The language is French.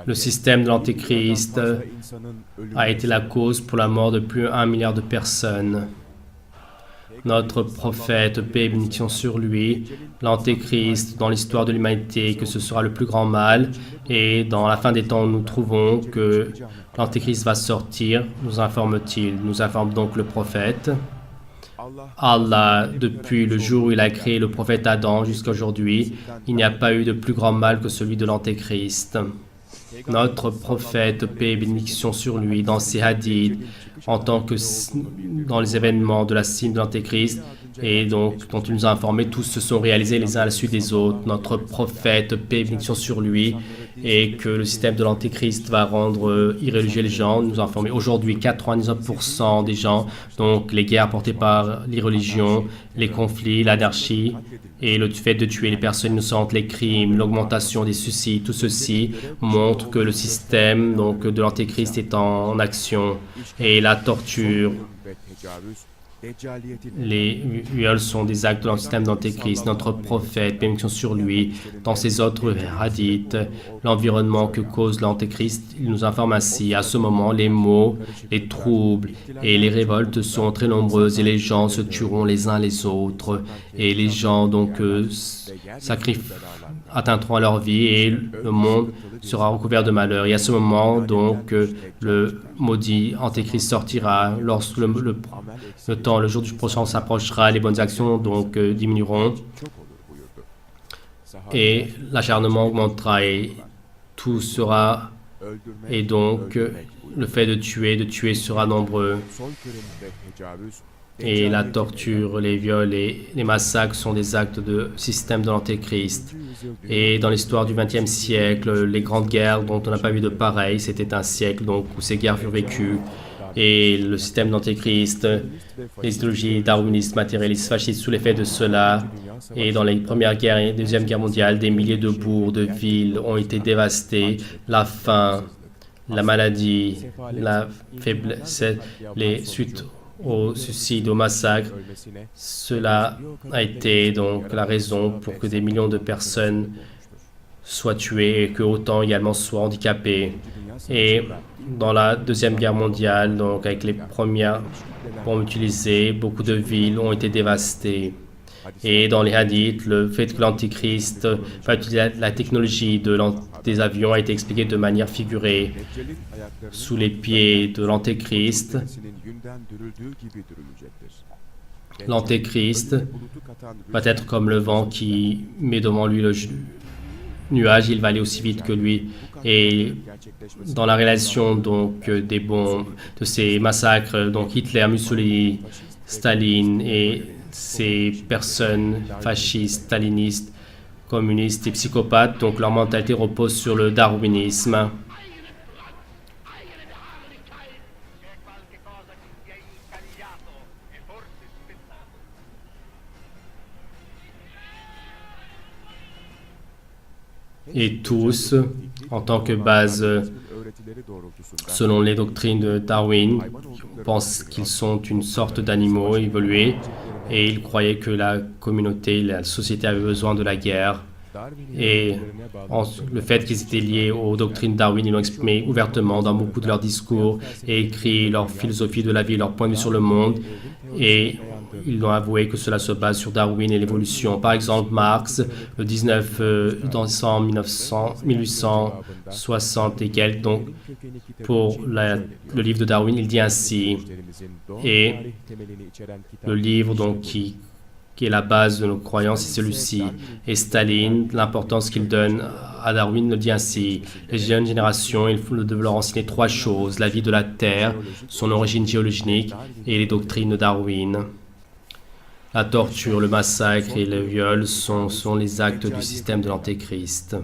Le système de l'Antéchrist a été la cause pour la mort de plus d'1 milliard de personnes. Notre prophète, paix et bénédiction sur lui, l'Antéchrist, dans l'histoire de l'humanité, que ce sera le plus grand mal. Et dans la fin des temps, nous trouvons que l'Antéchrist va sortir, nous informe-t-il. Nous informe donc le prophète. Allah, depuis le jour où il a créé le prophète Adam jusqu'à aujourd'hui, il n'y a pas eu de plus grand mal que celui de l'Antéchrist. Notre prophète, paix et bénédiction sur lui, dans ses hadiths, en tant que dans les événements de la signe de l'Antéchrist, et donc dont il nous a informé, tous se sont réalisés les uns à la suite des autres. Notre prophète, paix et bénédiction sur lui, et que le système de l'Antéchrist va rendre irréligieux les gens. Nous a informé aujourd'hui 99% des gens, donc les guerres portées par l'irreligion, les conflits, l'anarchie, et le fait de tuer les personnes innocentes, les crimes, l'augmentation des suicides, tout ceci montre que le système donc, de l'Antéchrist est en action. Et la torture, les viols sont des actes de système d'Antéchrist. Notre prophète, bénédiction sur lui, dans ses autres hadiths, l'environnement que cause l'Antéchrist, il nous informe ainsi. À ce moment, les maux, les troubles et les révoltes sont très nombreuses et les gens se tueront les uns les autres. Et les gens donc atteindront à leur vie et le monde sera recouvert de malheur. Et à ce moment, donc, le maudit Antéchrist sortira. Lorsque le jour du prochain s'approchera, les bonnes actions donc diminueront et l'acharnement augmentera et tout sera, et donc le fait de tuer sera nombreux. Et la torture, les viols et les massacres sont des actes de système de l'Antéchrist. Et dans l'histoire du XXe siècle, les grandes guerres dont on n'a pas vu de pareil, c'était un siècle donc, où ces guerres furent vécues. Et le système d'Antéchrist, les idéologies darwinistes, matérialistes, fascistes, sous l'effet de cela. Et dans les premières guerres et deuxième guerre mondiale, des milliers de bourgs, de villes ont été dévastées. La faim, la maladie, la faiblesse, les suites au suicide, au massacre. Cela a été donc la raison pour que des millions de personnes soient tuées et que autant également soient handicapées. Et dans la Deuxième Guerre mondiale, donc avec les premières bombes utilisées, beaucoup de villes ont été dévastées. Et dans les hadiths, le fait que l'Antéchrist va utiliser la technologie des avions a été expliqué de manière figurée. Sous les pieds de l'Antéchrist, l'Antéchrist va être comme le vent qui met devant lui le nuage, il va aller aussi vite que lui. Et dans la réalisation donc des bombes, de ces massacres, donc Hitler, Mussolini, Staline et ces personnes fascistes, stalinistes, communistes et psychopathes, donc leur mentalité repose sur le darwinisme. Et tous, en tant que base, selon les doctrines de Darwin, pensent qu'ils sont une sorte d'animaux évolués et ils croyaient que la communauté, la société avait besoin de la guerre. Et le fait qu'ils étaient liés aux doctrines Darwin, ils l'ont exprimé ouvertement dans beaucoup de leurs discours et écrit leur philosophie de la vie, leur point de vue sur le monde. Et ils ont avoué que cela se base sur Darwin et l'évolution. Par exemple, Marx, le 19 décembre 1860 et quelques, donc pour le livre de Darwin, il dit ainsi. Et le livre donc qui est la base de nos croyances, c'est celui-ci. Et Staline, l'importance qu'il donne à Darwin, le dit ainsi. Les jeunes générations, il faut leur enseigner 3 choses. La vie de la Terre, son origine géologique et les doctrines de Darwin. La torture, le massacre et le viol sont les actes du système de l'Antéchrist.